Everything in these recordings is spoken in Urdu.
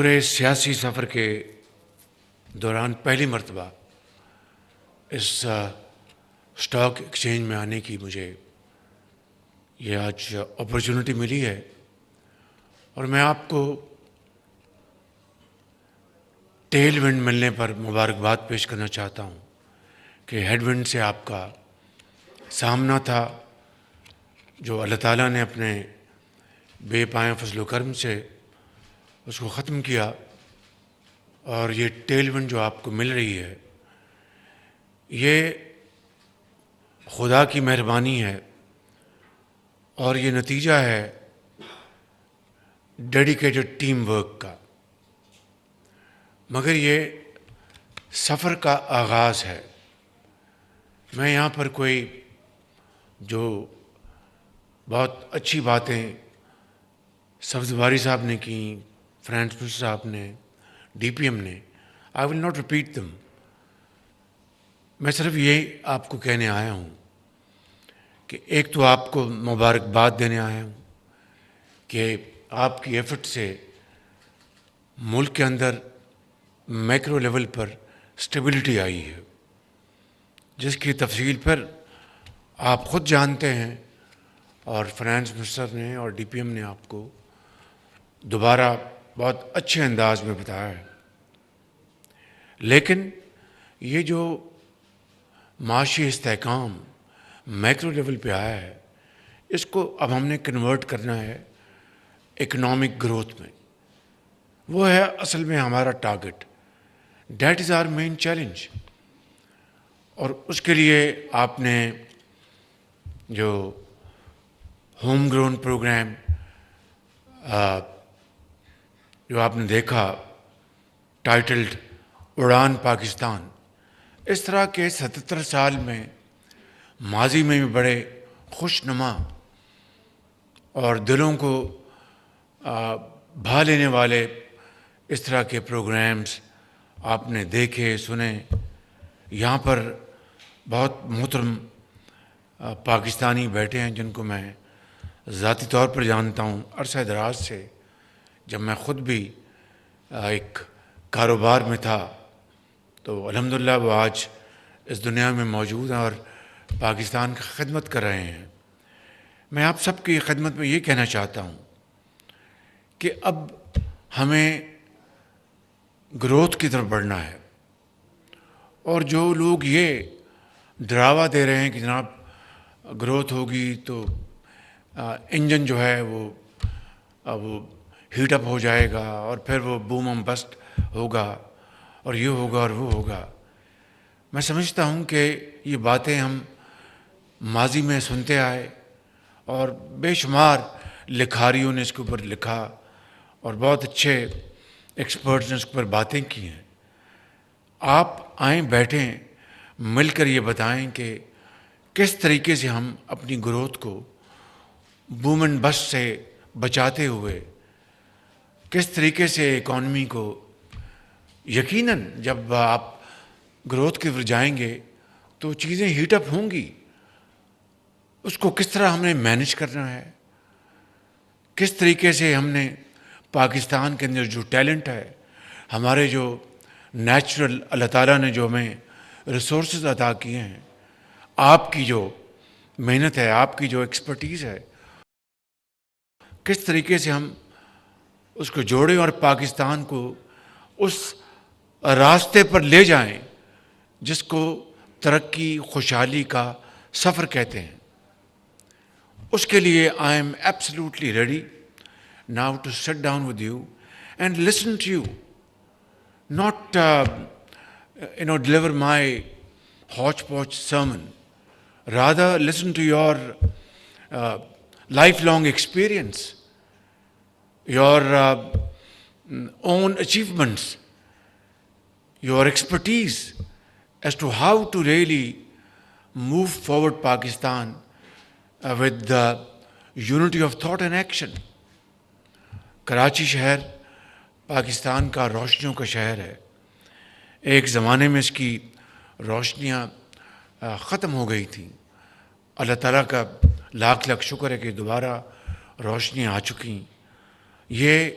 پورے سیاسی سفر کے دوران پہلی مرتبہ اس اسٹاک ایکسچینج میں آنے کی مجھے یہ آج اپرچونٹی ملی ہے، اور میں آپ کو ٹیل ونڈ ملنے پر مبارکباد پیش کرنا چاہتا ہوں کہ ہیڈ ونڈ سے آپ کا سامنا تھا، جو اللہ تعالیٰ نے اپنے بے پایہ فضل و کرم سے اس کو ختم کیا، اور یہ ٹیل ونڈ جو آپ کو مل رہی ہے یہ خدا کی مہربانی ہے، اور یہ نتیجہ ہے ڈیڈیکیٹڈ ٹیم ورک کا، مگر یہ سفر کا آغاز ہے۔ میں یہاں پر کوئی جو بہت اچھی باتیں سبز باری صاحب نے کی، فرانس منسٹر صاحب نے، ڈی پی ایم نے، آئی ول ناٹ ریپیٹ دم۔ میں صرف یہ آپ کو کہنے آیا ہوں کہ ایک تو آپ کو مبارکباد دینے آیا ہوں کہ آپ کی ایفرٹ سے ملک کے اندر میکرو لیول پر اسٹیبلٹی آئی ہے، جس کی تفصیل پر آپ خود جانتے ہیں، اور فائنانس منسٹر نے اور ڈی پی ایم نے آپ کو دوبارہ بہت اچھے انداز میں بتایا ہے۔ لیکن یہ جو معاشی استحکام میکرو لیول پہ آیا ہے، اس کو اب ہم نے کنورٹ کرنا ہے اکنامک گروتھ میں۔ وہ ہے اصل میں ہمارا target, that is our main challenge. اور اس کے لیے آپ نے جو ہوم گرون پروگرام جو آپ نے دیکھا ٹائٹلڈ اڑان پاکستان، اس طرح کے 77 سال میں ماضی میں بھی بڑے خوش نما اور دلوں کو بھا لینے والے اس طرح کے پروگرامز آپ نے دیکھے، سنے۔ یہاں پر بہت محترم پاکستانی بیٹھے ہیں جن کو میں ذاتی طور پر جانتا ہوں عرصہ دراز سے، جب میں خود بھی ایک کاروبار میں تھا، تو الحمدللہ وہ آج اس دنیا میں موجود ہیں اور پاکستان کی خدمت کر رہے ہیں۔ میں آپ سب کی خدمت میں یہ کہنا چاہتا ہوں کہ اب ہمیں گروتھ کی طرف بڑھنا ہے، اور جو لوگ یہ ڈراوا دے رہے ہیں کہ جناب گروتھ ہوگی تو انجن جو ہے وہ ہیٹ اپ ہو جائے گا، اور پھر وہ بوم ہم بسٹ ہوگا، اور یہ ہوگا اور وہ ہوگا، میں سمجھتا ہوں کہ یہ باتیں ہم ماضی میں سنتے آئے، اور بے شمار لکھاریوں نے اس کے اوپر لکھا، اور بہت اچھے ایکسپرٹس نے اس کے اوپر باتیں کی ہیں۔ آپ آئیں، بیٹھیں، مل کر یہ بتائیں کہ کس طریقے سے ہم اپنی گروتھ کو بوم اینڈ بسٹ سے بچاتے ہوئے، کس طریقے سے اکانومی کو، یقیناً جب آپ گروتھ کی طرف جائیں گے تو چیزیں ہیٹ اپ ہوں گی، اس کو کس طرح ہم نے مینیج کرنا ہے، کس طریقے سے ہم نے پاکستان کے اندر جو ٹیلنٹ ہے، ہمارے جو نیچرل اللہ تعالیٰ نے جو ہمیں ریسورسز عطا کیے ہیں، آپ کی جو محنت ہے، آپ کی جو ایکسپرٹیز ہے، کس طریقے سے ہم اس کو جوڑیں اور پاکستان کو اس راستے پر لے جائیں جس کو ترقی، خوشحالی کا سفر کہتے ہیں۔ اس کے لیے I am absolutely ready now to sit down with you and listen to you, not deliver my hodgepodge sermon, rather listen to your lifelong experience, your own achievements, your expertise as to how to really move forward Pakistan with the unity of thought and action. Karachi شہر پاکستان کا روشنیوں کا شہر ہے۔ ایک زمانے میں اس کی روشنیاں ختم ہو گئی تھیں، اللہ تعالیٰ کا لاکھ لاکھ شکر ہے کہ دوبارہ روشنیاں آ چکی۔ یہ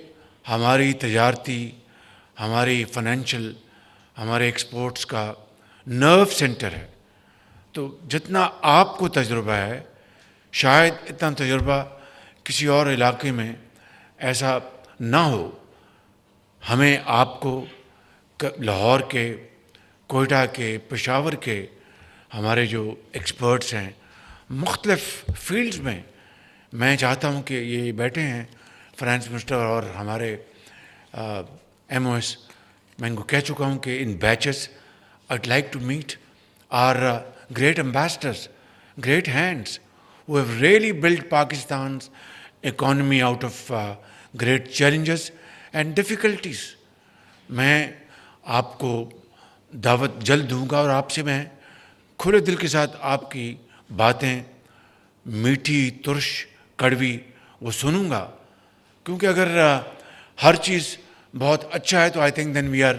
ہماری تجارتی، ہماری فائنینشیل، ہمارے ایکسپورٹس کا نرو سینٹر ہے. تو جتنا آپ کو تجربہ ہے شاید اتنا تجربہ کسی اور علاقے میں ایسا نہ ہو. ہمیں آپ کو لاہور کے، کوئٹہ کے، پشاور کے ہمارے جو ایکسپرٹس ہیں مختلف فیلڈز میں چاہتا ہوں کہ یہ بیٹھے ہیں فائنانس منسٹر اور ہمارے ایم او ایس. میں ان کو کہہ چکا ہوں کہ ان beaches I'd like to meet our great ambassadors, great hands who have really built Pakistan's economy out of great challenges and difficulties. میں آپ کو دعوت جلد دوں گا اور آپ سے میں کھلے دل کے ساتھ آپ کی باتیں میٹھی، ترش، کڑوی وہ سنوں گا. کیونکہ اگر ہر چیز بہت اچھا ہے تو I think then we are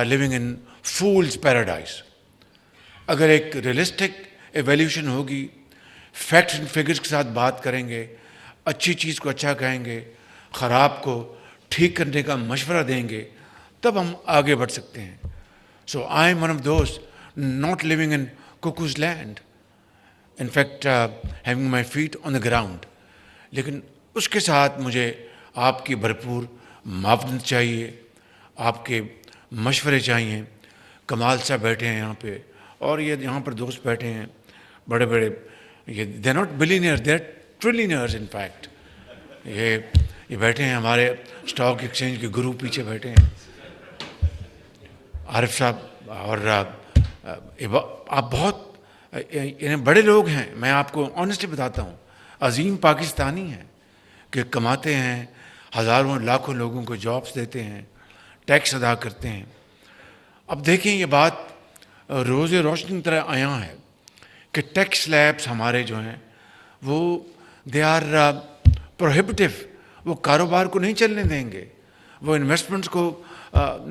living in fool's paradise. اگر ایک ریئلسٹک ایویلیوشن ہوگی، فیکٹس اینڈ فگرس کے ساتھ بات کریں گے، اچھی چیز کو اچھا کہیں گے، خراب کو ٹھیک کرنے کا مشورہ دیں گے، تب ہم آگے بڑھ سکتے ہیں. So I am one of those not living in cuckoo's land, in fact having my feet on the ground. لیکن اس کے ساتھ مجھے آپ کی بھرپور معاونت چاہیے، آپ کے مشورے چاہیے. کمال صاحب بیٹھے ہیں یہاں پہ، اور یہ یہاں پر دوست بیٹھے ہیں بڑے بڑے، یہ they not billionaire, they are trillionaires in fact. یہ بیٹھے ہیں ہمارے اسٹاک ایکسچینج کے گرو، پیچھے بیٹھے ہیں عارف صاحب. اور آپ بہت یعنی بڑے لوگ ہیں. میں آپ کو آنیسٹلی بتاتا ہوں، عظیم پاکستانی ہیں کہ کماتے ہیں، ہزاروں لاکھوں لوگوں کو جابس دیتے ہیں، ٹیکس ادا کرتے ہیں. اب دیکھیں یہ بات روز روشنی کی طرح عیاں ہے کہ ٹیکس لیبس ہمارے جو ہیں وہ دے آر پروہیبٹیو. وہ کاروبار کو نہیں چلنے دیں گے، وہ انویسٹمنٹس کو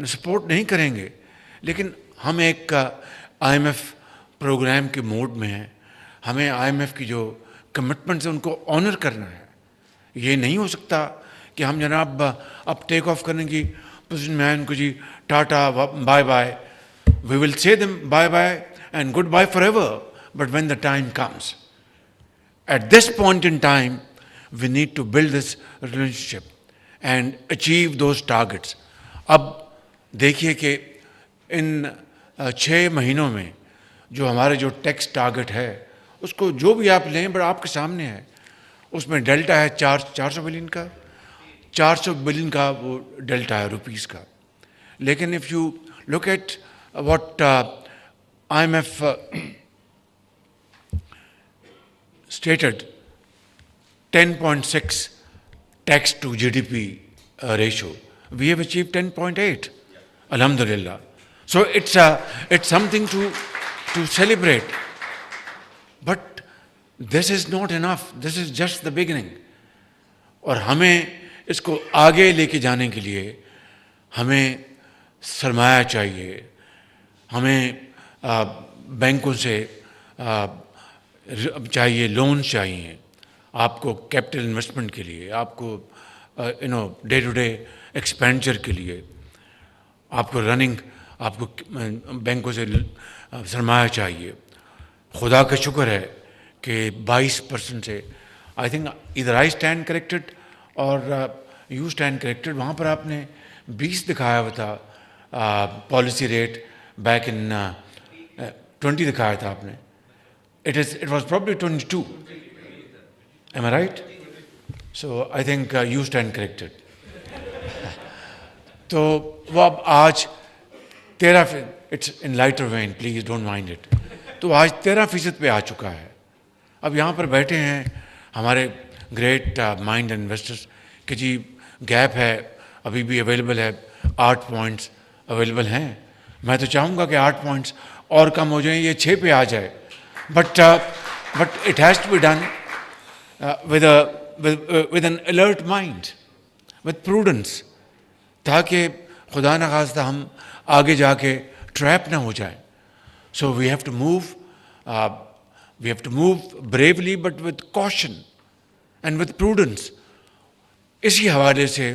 سپورٹ نہیں کریں گے. لیکن ہم ایک آئی ایم ایف پروگرام کے موڈ میں ہیں. ہمیں آئی ایم ایف کی جو کمٹمنٹس ہیں ان کو آنر کرنا ہے. یہ نہیں ہو سکتا کہ ہم جناب اب ٹیک آف کرنے کی پوزیشن میں آئیں، ان کو جی tata bye bye. We will say them bye-bye and goodbye forever. But when the time comes, at this point in time, we need to build this relationship and achieve those targets. اب دیکھیے کہ ان 6 مہینوں میں جو ہمارے جو ٹیکس ٹارگٹ ہے اس کو جو بھی آپ لیں بڑا آپ کے سامنے ہے. اس میں ڈیلٹا ہے 400 بلین کا، 400 بلین کا وہ ڈیلٹا ہے روپیز کا. لیکن if you look at what IMF stated, 10.6 tax to GDP ratio. We have achieved 10.8. Alhamdulillah. So it's something to celebrate. But this is not enough. This is just the beginning. اور ہمیں اس کو آگے لے کے جانے کے لیے ہمیں سرمایہ چاہیے. ہمیں بینکوں سے چاہیے، لون چاہیے آپ کو کیپٹل انویسٹمنٹ کے لیے، آپ کو ڈے ٹو ڈے ایکسپینڈچر کے لیے، آپ کو رننگ، آپ کو بینکوں سے سرمایہ چاہیے. خدا کا شکر ہے کہ 22% سے آئی تھنک ادھر آئی اسٹینڈ کریکٹڈ اور یو اسٹینڈ کریکٹڈ. وہاں پر آپ نے 20 دکھایا ہوا تھا پالیسی ریٹ، بیک ان 20 دکھایا تھا آپ نے. It was probably 22. Am I right? So I think you stand corrected. تو وہ اب آج 13، it's in lighter vein, please don't mind it. تو آج 13% پہ آ چکا ہے. اب یہاں پر بیٹھے ہیں ہمارے گریٹ مائنڈ انویسٹرس کہ جی گیپ ہے، ابھی بھی اویلیبل ہے، 8 پوائنٹس اویلیبل ہیں. میں تو چاہوں گا کہ 8 پوائنٹس اور کم ہو جائیں، یہ 6 پہ آ جائے. But it has to be done with an alert mind, with prudence, تاکہ خدا نخواستہ ہم آگے جا کے ٹریپ نہ ہو جائیں. So we have to move bravely but with caution and with prudence. اسی حوالے سے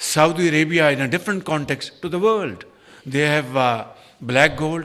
Saudi Arabia in a different context to the world. They have black gold.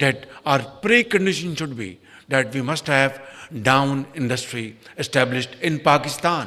that our precondition should be that we must have down industry established in Pakistan,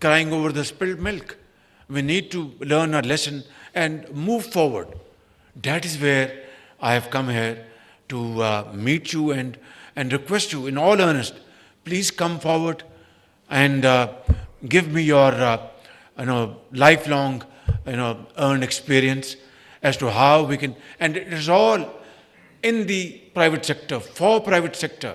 crying over the spilled milk. We need to learn our lesson and move forward. That is where I have come here to meet you and request you in all earnest, please come forward and give me your lifelong earned experience as to how we can, and it is all in the private sector, for private sector.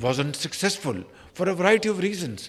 wasn't successful for a variety of reasons,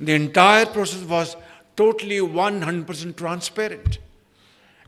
the entire process was totally 100% transparent.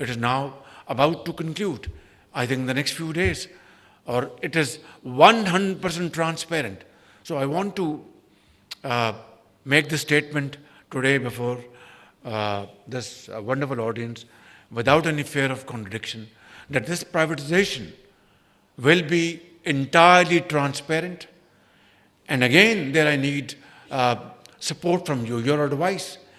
it is now about to conclude, I think the next few days, or it is 100% transparent. So I want to make this statement today before this wonderful audience without any fear of contradiction, that this privatization will be entirely transparent. And again, there I need support from you, your advice,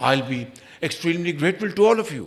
I'll be extremely grateful to all of you.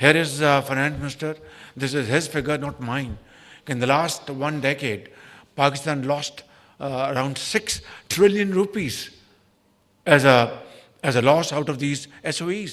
Here is finance minister, this is his figure, not mine. In the last 1 decade, Pakistan lost around 6 trillion rupees as a loss out of these SOEs.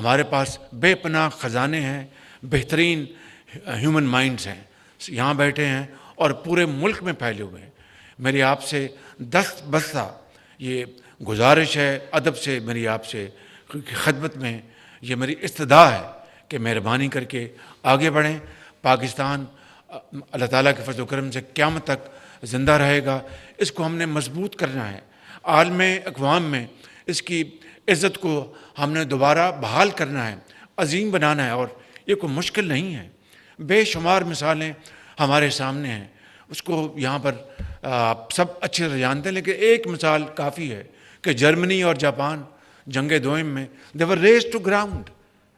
ہمارے پاس بے پناہ خزانے ہیں، بہترین ہیومن مائنڈز ہیں، یہاں بیٹھے ہیں اور پورے ملک میں پھیلے ہوئے ہیں۔ میری آپ سے دست بستہ یہ گزارش ہے، ادب سے میری آپ سے خدمت میں یہ میری استدعا ہے کہ مہربانی کر کے آگے بڑھیں۔ پاکستان اللہ تعالیٰ کے فضل و کرم سے قیامت تک زندہ رہے گا، اس کو ہم نے مضبوط کرنا ہے، عالم اقوام میں اس کی عزت کو ہم نے دوبارہ بحال کرنا ہے، عظیم بنانا ہے، اور یہ کوئی مشکل نہیں ہے۔ بے شمار مثالیں ہمارے سامنے ہیں، اس کو یہاں پر آپ سب اچھے سے جانتے ہیں، لیکن ایک مثال کافی ہے کہ جرمنی اور جاپان جنگ دوئم میں they were raised to ground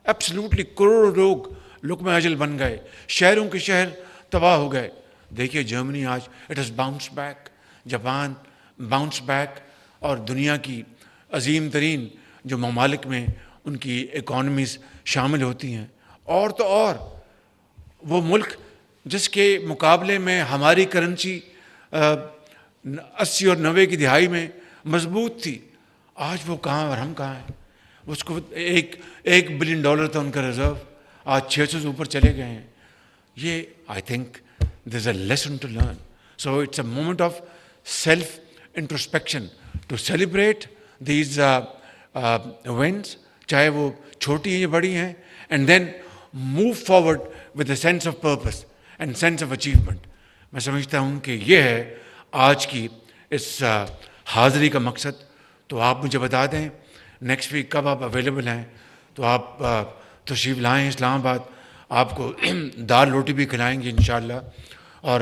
absolutely، کروڑوں لوگ لقمہ اجل بن گئے، شہروں کے شہر تباہ ہو گئے۔ دیکھیے جرمنی آج it is bounce back, Japan bounce back, اور دنیا کی عظیم ترین جو ممالک میں ان کی اکانومیز شامل ہوتی ہیں۔ اور تو اور وہ ملک جس کے مقابلے میں ہماری کرنسی 80 اور 90 کی دہائی میں مضبوط تھی، آج وہ کہاں اور ہم کہاں ہیں۔ اس کو ایک بلین ڈالر تھا ان کا ریزرو، آج 600 سے اوپر چلے گئے ہیں۔ یہ I think there is a lesson to learn, so it's a moment of self introspection to celebrate these ones, چاہے وہ چھوٹی ہیں یا بڑی ہیں، and then move forward with a sense of purpose and sense of achievement. میں سمجھتا ہوں کہ یہ ہے آج کی اس حاضری کا مقصد۔ تو آپ مجھے بتا دیں نیکسٹ ویک کب آپ اویلیبل ہیں، تو آپ تشریف لائیں اسلام آباد، آپ کو دال روٹی بھی کھلائیں گے انشاءاللہ، اور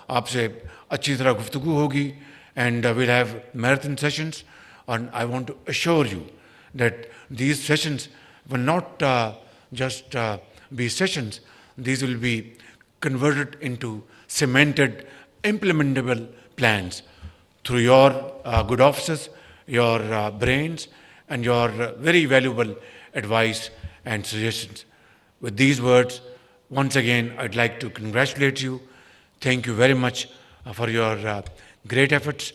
آپ سے اچھی طرح گفتگو ہوگی، and we'll have marathon sessions, and I want to assure you that these sessions will not just be sessions, these will be converted into cemented, implementable plans through your good offices, your brains, and your very valuable advice and suggestions. With these words, once again, I'd like to congratulate you. Thank you very much for your great efforts,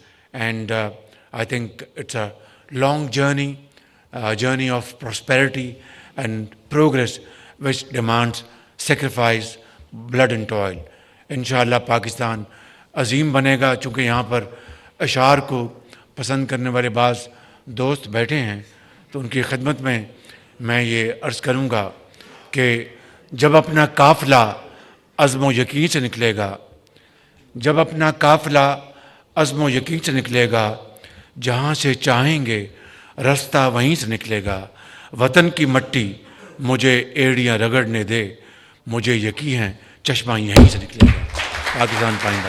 and I think it's a long journey, a journey of prosperity and progress which demands sacrifice, blood and toil. انشاءاللہ پاکستان عظیم بنے گا۔ چونکہ یہاں پر اشعار کو پسند کرنے والے بعض دوست بیٹھے ہیں، تو ان کی خدمت میں یہ عرض کروں گا کہ جب اپنا قافلہ عزم و یقین سے نکلے گا، جب اپنا قافلہ عزم و یقین سے نکلے گا، جہاں سے چاہیں گے رستہ وہیں سے نکلے گا، وطن کی مٹی مجھے ایڑیاں رگڑنے دے، مجھے یقین ہے چشمہ یہیں سے نکلے گا۔ پاکستان پائندہ۔